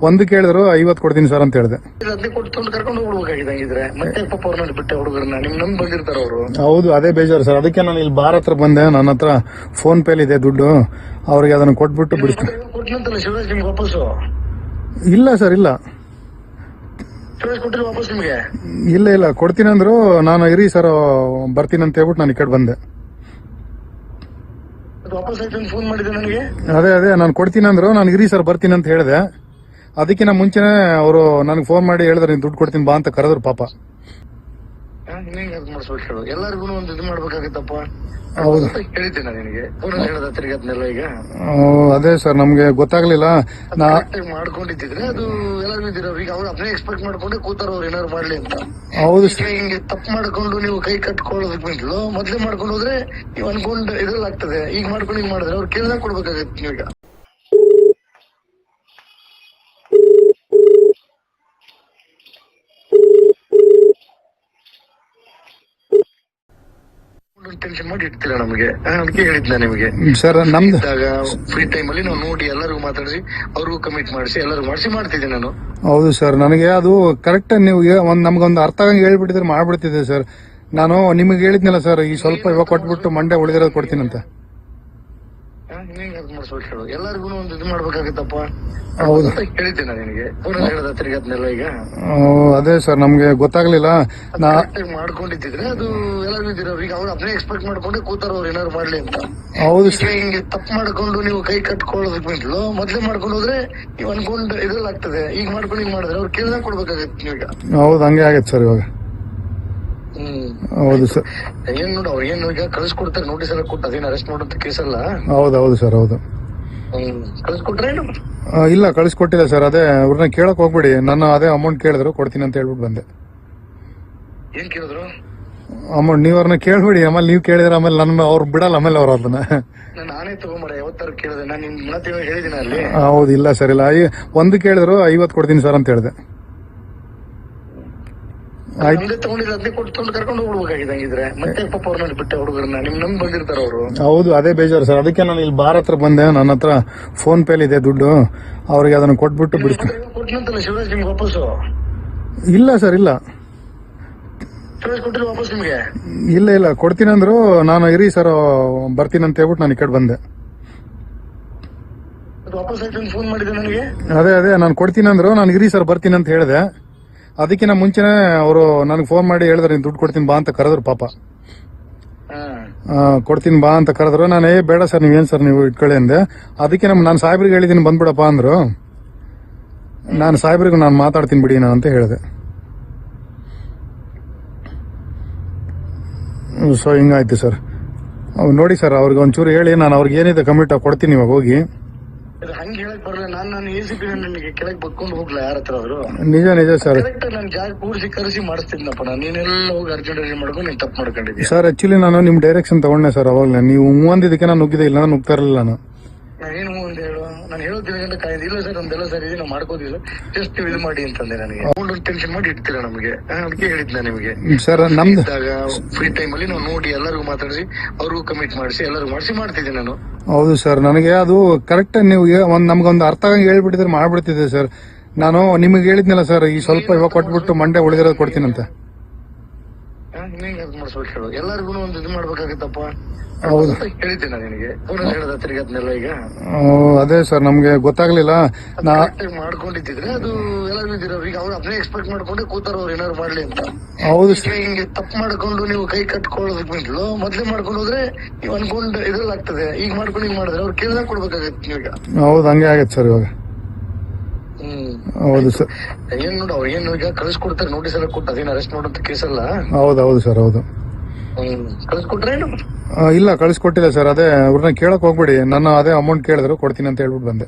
ಒಂದು ಕೇಳಿದ್ರು 50 ಕೊಡ್ತೀನಿ ಸರ್ ಅಂತ ಹೇಳಿದೆ. ಅದನ್ನೇ ಕೊಟ್ಟು ಕರ್ಕೊಂಡು ಹೋಗ್ಬೇಕಾಗಿದೆ ಹಂಗಿದ್ರೆ. ಮತ್ತೆ ಪಾಪ ಅವ್ರನ್ನ ಬಿಟ್ಟೆ ಹುಡುಗರನ್ನ ನಿಮ್ ನಂಬ್ ಬಂದಿರ್ತಾರ ಅವರು. ಹೌದು, ಅದೇ ಬೇಜಾರು ಸರ್. ಅದಕ್ಕೆ ನಾನು ಇಲ್ಲಿ ಬಾರ್ ಹತ್ರ ಬಂದೆ. ನನ್ನ ಹತ್ರ ಫೋನ್ ಪೇಲ್ ಇದೆ ದುಡ್ಡು, ಅವ್ರಿಗೆ ಅದನ್ನ ಕೊಟ್ಬಿಟ್ಟು ಬಿಡಿಸ್ತೀನಿ. ಕೊಟ್ಟನಂತಲ್ಲ ಶಿವರಾಜ್ ನಿಮ್ಗೆ ವಾಪಸ್ಸು? ಇಲ್ಲ ಸರ್, ಇಲ್ಲ ಶಿವರಾಜ್ ಕೊಟ್ಟಿಲ್ಲ ವಾಪಸ್ ನಿಮ್ಗೆ? ಇಲ್ಲ ಕೊಡ್ತೀನಿ ಅಂದ್ರು. ನಾನು ಇರಿ ಸರ್ ಬರ್ತೀನಿ ಅಂತ ಹೇಳ್ಬಿಟ್ಟು ನಾನು ಈ ಕಡೆ ಬಂದೆ. ವಾಪಸ್ ಆಯ್ತು ಅಂತ ಫೋನ್ ಮಾಡಿದೆ ನನಗೆ. ಅದೇ ನಾನು ಕೊಡ್ತೀನಿ ಅಂದ್ರು. ನಾನು ಇರಿ ಸರ್ ಬರ್ತೀನಿ ಅಂತ ಹೇಳಿದೆ. ಅದಕ್ಕಿಂತ ಮುಂಚೆನೆ ಅವರು ನನಗೆ ಫೋನ್ ಮಾಡಿ ಹೇಳಿದ್ರೆ ನೀನು ದುಡ್ಡು ಕೊಡ್ತೀನಿ ಬಾ ಅಂತ ಕರೆದ್ರು ಪಾಪ. ಹಿಂಗೆ ಅದು ಮಾಡಿಸ್ಬೇಕು ಹೇಳು. ಎಲ್ಲರಿಗೂ ಒಂದು ಇದು ಮಾಡ್ಬೇಕಾಗತ್ತಪ್ಪ. ಹೌದು, ಹೇಳಿದ್ದೆ ನಾನು ನಿನಗೆ ಫೋನಲ್ಲಿ ಹೇಳದ ತಿರ್ಗದ್ನೆಲ್ಲ. ಈಗ ಅದೇ ಸರ್ ನಮ್ಗೆ ಗೊತ್ತಾಗ್ಲಿಲ್ಲ. ಮಾಡ್ಕೊಂಡಿದ್ರೆ ಅದು ಎಲ್ಲರಿಗೂ ಇದ್ದೀರ. ಈಗ ಅವ್ರು ಅದನ್ನೇ ಎಕ್ಸ್ಪೆಕ್ಟ್ ಮಾಡ್ಕೊಂಡೆ ಕೂತಾರ ಅವ್ರು ಏನಾದ್ರು ಮಾಡ್ಲಿ ಅಂತ. ಹೌದು, ಹಿಂಗೆ ತಪ್ಪು ಮಾಡ್ಕೊಂಡು ನೀವು ಕೈ ಕಟ್ಕೊಳ್ಳೋದಕ್ ಬಿಂಟ್ಲು ಮೊದ್ಲೇ ಮಾಡ್ಕೊಂಡು ಹೋದ್ರೆ ನೀವು ಅನ್ಕೊಂಡು ಇದ್ರಲ್ಲಿ ಆಗ್ತದೆ. ಈಗ ಮಾಡ್ಕೊಂಡು ಹಿಂಗ್ ಮಾಡಿದ್ರೆ ಅವ್ರು ಕೇಳ್ದಾಗ ಕೊಡ್ಬೇಕಾಗತ್ತೆ ನೀವೀಗ. ಟೆನ್ಷನ್ ಮಾಡಿ ಇಡ್ತೀರಾ ನಮಗೆ. ಅದಕ್ಕೆ ಹೇಳಿದ್ನ ನಿಮಗೆ ಸರ್. ನಮ್ದು ಫ್ರೀ ಟೈಮ್ ಅಲ್ಲಿ ನಾವು ನೋಡಿ ಎಲ್ಲರಿಗೂ ಮಾತಾಡಿಸಿ ಅವ್ರಿಗೂ ಕಮಿಟ್ ಮಾಡಿಸಿ ಎಲ್ಲರಿಗೂ ಮಾಡ್ತಿದ್ದೆ ನಾನು. ಹೌದು ಸರ್, ನನಗೆ ಅದು ಕರೆಕ್ಟ್ ನೀವು ನಮ್ಗೊಂದು ಅರ್ಥ ಆಗಂಗೆ ಹೇಳ್ಬಿಟ್ಟಿದ್ರೆ ಮಾಡ್ಬಿಡ್ತಿದ್ದೆ ಸರ್. ನಾನು ನಿಮಗೆ ಹೇಳಿದ್ನಲ್ಲ ಸರ್, ಈ ಸ್ವಲ್ಪ ಇವಾಗ ಕೊಟ್ಬಿಟ್ಟು ಮಂಡೆ ಉಳಿದಿರೋದು ಕೊಡ್ತೀನಿ ಅಂತ. ಎಲ್ಲರಿಗೂ ಒಂದು ಇದು ಮಾಡ್ಬೇಕಾಗತ್ತಪ್ಪ. ಹೌದು, ಹೇಳಿದ್ದೆ ನಾನು ನಿನಗೆ ಫೋನಲ್ಲಿ ಹೇಳದ ತಿರ್ಗದ್ನೆಲ್ಲ. ಈಗ ಅದೇ ಸರ್ ನಮ್ಗೆ ಗೊತ್ತಾಗ್ಲಿಲ್ಲ. ಮಾಡ್ಕೊಂಡಿದ್ರೆ ಅದು ಎಲ್ಲರಿಗೂ ಇದ್ದೀರ. ಈಗ ಅವ್ರು ಅದನ್ನೇ ಎಕ್ಸ್ಪೆಕ್ಟ್ ಮಾಡ್ಕೊಂಡೆ ಕೂತಾರ ಅವ್ರು ಏನಾದ್ರು ಮಾಡ್ಲಿ ಅಂತ. ಹೌದು, ಹಿಂಗೆ ತಪ್ಪು ಮಾಡ್ಕೊಂಡು ನೀವು ಕೈ ಕಟ್ಕೊಳ್ಳೋದಕ್ ಬಿಂಟ್ಲು ಮೊದ್ಲೇ ಮಾಡ್ಕೊಂಡು ಹೋದ್ರೆ ನೀವು ಅನ್ಕೊಂಡು ಇದ್ರಲ್ಲಿ ಆಗ್ತದೆ. ಈಗ ಮಾಡ್ಕೊಂಡು ಹಿಂಗ್ ಮಾಡಿದ್ರೆ ಅವ್ರು ಕೇಳ್ದಾಗ ಕೊಡ್ಬೇಕಾಗತ್ತೆ ನೀವೀಗ. ಹೌದು, ಹಂಗೆ ಆಗತ್ತೆ ಸರ್ ಇವಾಗ. ಹೌದು ಸರ್. ಏನ್ ನೋಡು ಅವ್ರು ಏನು ಈಗ ಕಳ್ಸಿಕೊಡ್ತಾರೆ ನೋಟಿಸ್ ಎಲ್ಲ ಕೊಟ್ಟು ಅದೇನು ಅರೆಸ್ಟ್ ಮಾಡೋಂತ ಕೇಸ್ ಅಲ್ಲ. ಹೌದು ಸರ್, ಹೌದು. ಕಳ್ಸಿಕೊಟ್ರೆ ಇಲ್ಲ ಕಳಿಸ್ಕೊಟ್ಟಿಲ್ಲ ಸರ್. ಅದೇ ಅವ್ರನ್ನ ಕೇಳಕ್ ಹೋಗ್ಬಿಡಿ. ನಾನು ಅದೇ ಅಮೌಂಟ್ ಕೇಳಿದ್ರು ಕೊಡ್ತೀನಿ ಅಂತ ಹೇಳ್ಬಿಟ್ಟು ಬಂದೆ. ಏನ್ ಕೇಳಿದ್ರು? ಅಮೌಂಟ್ ನೀವು ಅವ್ರನ್ನ ಕೇಳ್ಬಿಡಿ. ಆಮೇಲೆ ನೀವು ಕೇಳಿದ್ರೆ ಆಮೇಲೆ ನನ್ನ ಅವ್ರು ಬಿಡಲ್ಲ. ಆಮೇಲೆ ಅವ್ರು ಅದನ್ನ ನಾನೇ ತಗೊಂಬರ ಯಾವತ್ತಾರು ಕೇಳಿದೆ. ನಾನು ನಿಮ್ ಮಾತು ಹೇಳಿದಿನ ಅಲ್ಲಿ. ಹೌದು, ಇಲ್ಲ ಸರ್, ಇಲ್ಲ. ಒಂದು ಕೇಳಿದ್ರು 50 ಕೊಡ್ತೀನಿ ಸರ್ ಅಂತ ಹೇಳಿದೆ. ತಗೊಂಡಿಲ್ಲ ಅದನ್ನೇ ಕೊಟ್ಟು ಕರ್ಕೊಂಡು ಹೋಗ್ಬೇಕಾಗಿದೆ ಹಂಗಿದ್ರೆ. ಮತ್ತೆ ಪಾಪ ಅವ್ರನ್ನ ಬಿಟ್ಟೆ ಹುಡುಗರನ್ನ ನಿಮ್ ನಂಬ್ ಬಂದಿರ್ತಾರ ಅವರು. ಹೌದು, ಅದೇ ಬೇಜಾರು ಸರ್. ಅದಕ್ಕೆ ನಾನು ಇಲ್ಲಿ ಬಾರ್ ಹತ್ರ ಬಂದೆ. ನನ್ನ ಹತ್ರ ಫೋನ್ ಪೇಲ್ ಇದೆ ದುಡ್ಡು, ಅವ್ರಿಗೆ ಅದನ್ನ ಕೊಟ್ಬಿಟ್ಟು ಬಿಡಿಸ್ತೀನಿ. ಕೊಟ್ಟನಂತಲ್ಲ ಶಿವರಾಜ್ ನಿಮ್ಗೆ ವಾಪಸ್ಸು? ಇಲ್ಲ ಸರ್, ಇಲ್ಲ ಶಿವರಾಜ್ ಕೊಟ್ಟಿಲ್ಲ ವಾಪಸ್ ನಿಮ್ಗೆ? ಇಲ್ಲ ಕೊಡ್ತೀನಿ ಅಂದ್ರು. ನಾನು ಇರಿ ಸರ್ ಬರ್ತೀನಿ ಅಂತ ಹೇಳ್ಬಿಟ್ಟು ನಾನು ಈ ಕಡೆ ಬಂದೆ. ವಾಪಸ್ ಆಯ್ತು ಅಂತ ಫೋನ್ ಮಾಡಿದೆ ನನಗೆ. ಅದೇ ನಾನು ಕೊಡ್ತೀನಿ ಅಂದ್ರು. ನಾನು ಇರಿ ಸರ್ ಬರ್ತೀನಿ ಅಂತ ಹೇಳಿದೆ. ಅದಕ್ಕಿಂತ ಮುಂಚೆನೆ ಅವರು ನನಗೆ ಫೋನ್ ಮಾಡಿ ಹೇಳಿದ್ರೆ ನೀನು ದುಡ್ಡು ಕೊಡ್ತೀನಿ ಬಾ ಅಂತ ಕರೆದ್ರು ಪಾಪ. ಕೊಡ್ತೀನಿ ಬಾ ಅಂತ ಕರೆದ್ರು. ನಾನು ಬೇಡ ಸರ್ ನೀವೇನ್ ಸರ್ ನೀವು ಇಟ್ಕೊಳ್ಳಿ ಅಂದೆ. ಅದಕ್ಕೆ ನಾನು ಸಾಹೇಬ್ರಿಗೆ ಹೇಳಿದೀನಿ ಬಂದ್ಬಿಡಪ್ಪ ಅಂದ್ರು. ನಾನು ಸಾಹೇಬ್ರಿಗೂ ನಾನು ಮಾತಾಡ್ತೀನಿ ಬಿಡಿ ನಾನು ಅಂತ ಹೇಳಿದೆ. ಸೊ ಹಿಂಗಾಯ್ತು ಸರ್. ನೋಡಿ ಸರ್ ಅವ್ರಿಗೆ ಒಂಚೂರು ಹೇಳಿ. ನಾನು ಅವ್ರಿಗೆ ಏನಿದೆ ಕಮಿಟ್ ಕೊಡ್ತೀನಿ ಇವಾಗ ಹೋಗಿ. ಹಂಗೆ ಹೇಳಕ್ ಬರಲ್ಲ. ನಾನು ಎಸಿಪಿ ನನಗೆ ಕೆಳಗೆ ಬಕ್ಕೊಂಡು ಹೋಗ್ಲಾ ಯಾರ ಹತ್ರ ಅವರು. ನಿಜ ಸರ್. ಕರೆಕ್ಟ್ ನಾನು ಜಾಗ ಕೂರಿಸಿ ಕರೆಸಿ ಮಾಡಿಸ್ತಿದ್ನಪ್ಪ. ನೀನೆಲ್ಲ ಹೋಗಿ ಅರ್ಜೆಂಟ್ ಮಾಡ್ಕೊಂಡು ನೀನ್ ತಪ್ಪು ಮಾಡ್ಕೊಂಡಿದ್ದೆ ಸರ್. ಆಕ್ಚುಲಿ ನಾನು ನಿಮ್ ಡೈರೆಕ್ಷನ್ ತಗೊಂಡೆ ಸರ್. ಅವಾಗಲೇ ನೀವು ಒಂದಿದ್ದಕ್ಕೆ ನಾನು ನುಗ್ಗಿದೆ. ಇಲ್ಲ ನಾನು ನುಗ್ತಾ ಇರಲಿಲ್ಲ. ಏನು ಅಂತ ಹೇಳು. ನಾನು ಹೇಳೋದಿಲ್ಲ ಗಂಟೆ ಕಾಯ್ದು. ಇಲ್ಲ ಸರ್ ನಮ್ದೆಲ್ಲ ಸರಿ ಇದೆ, ನಾವು ಮಾಡ್ಕೋದಿಲ್ಲ, ಜಸ್ಟ್ ಇದು ಮಾಡಿ ಅಂತಂದೆ. ನನಗೆ ಅಮೌಂಟ್ ಟೆನ್ಷನ್ ಮಾಡಿ ಇಡ್ತೀರಾ ನಮಗೆ. ಅದಕ್ಕೆ ಹೇಳಿದ್ನ ನಿಮಗೆ ಸರ್. ನಮ್ದು ಫ್ರೀ ಟೈಮ್ ಅಲ್ಲಿ ನಾವು ನೋಡಿ ಎಲ್ಲರಿಗೂ ಮಾತಾಡಿಸಿ ಅವ್ರಿಗೂ ಕಮಿಟ್ ಮಾಡಿಸಿ ಎಲ್ಲರಿಗೂ ಮಾಡ್ತಿದ್ದೆ ನಾನು. ಹೌದು ಸರ್, ನನಗೆ ಅದು ಕರೆಕ್ಟ್ ನೀವು ನಮ್ಗೊಂದು ಅರ್ಥ ಆಗಂಗೆ ಹೇಳ್ಬಿಟ್ಟಿದ್ರೆ ಮಾಡ್ಬಿಡ್ತಿದ್ದೆ ಸರ್. ನಾನು ನಿಮಗೆ ಹೇಳಿದ್ನಲ್ಲ ಸರ್, ಈ ಸ್ವಲ್ಪ ಇವಾಗ ಕೊಟ್ಬಿಟ್ಟು ಮಂಡೆ ಉಳಿದಿರೋದು ಕೊಡ್ತೀನಿ ಅಂತ. ಮಾಡಿಸ್ಬೇಕು ಎಲ್ಲರಿಗೂ ಒಂದು ಇದು ಮಾಡ್ಬೇಕಾಗತ್ತಪ್ಪ. ಹೌದು, ಹೇಳಿದ್ದೆ ನಾನು ನಿನಗೆ ಫೋನಲ್ಲಿ ಹೇಳದ ತಿರ್ಗದ್ನೆಲ್ಲ. ಈಗ ಅದೇ ಸರ್ ನಮ್ಗೆ ಗೊತ್ತಾಗ್ಲಿಲ್ಲ. ಮಾಡ್ಕೊಂಡಿದ್ರೆ ಅದು ಎಲ್ಲರಿಗೂ ಇದ್ದೀರ. ಈಗ ಅವ್ರು ಅದನ್ನೇ ಎಕ್ಸ್ಪೆಕ್ಟ್ ಮಾಡ್ಕೊಂಡೆ ಕೂತಾರ ಅವ್ರು ಏನಾದ್ರು ಮಾಡ್ಲಿ ಅಂತ. ಹೌದು, ಹಿಂಗೆ ತಪ್ಪು ಮಾಡ್ಕೊಂಡು ನೀವು ಕೈ ಕಟ್ಕೊಳ್ಳೋದಕ್ ಬಿಂಟ್ಲು ಮೊದ್ಲೇ ಮಾಡ್ಕೊಂಡು ಹೋದ್ರೆ ನೀವು ಅನ್ಕೊಂಡು ಇದ್ರಲ್ಲಿ ಆಗ್ತದೆ. ಈಗ ಮಾಡ್ಕೊಂಡು ಹಿಂಗ್ ಮಾಡಿದ್ರೆ ಅವ್ರು ಕೇಳ್ದಾಗ ಕೊಡ್ಬೇಕಾಗತ್ತೆ ನೀವೀಗ. ಹೌದು, ಹಂಗೆ ಆಗತ್ತೆ ಸರ್ ಇವಾಗ. ಹೌದು ಸರ್. ಏನ್ ನೋಡು ಅವ್ರು ಏನು ಈಗ ಕಳ್ಸಿಕೊಡ್ತಾರೆ ನೋಟಿಸ್ ಎಲ್ಲ ಕೊಟ್ಟು ಅದೇನು ಅರೆಸ್ಟ್ ಮಾಡೋಂತ ಕೇಸ್ ಅಲ್ಲ. ಹೌದು ಸರ್, ಹೌದು. ಕಳ್ಸಿಕೊಟ್ರೆ ಇಲ್ಲ ಕಳಿಸ್ಕೊಟ್ಟಿಲ್ಲ ಸರ್. ಅದೇ ಅವ್ರನ್ನ ಕೇಳಕ್ ಹೋಗ್ಬಿಡಿ. ನಾನು ಅದೇ ಅಮೌಂಟ್ ಕೇಳಿದ್ರು ಕೊಡ್ತೀನಿ ಅಂತ ಹೇಳ್ಬಿಟ್ಟು ಬಂದೆ.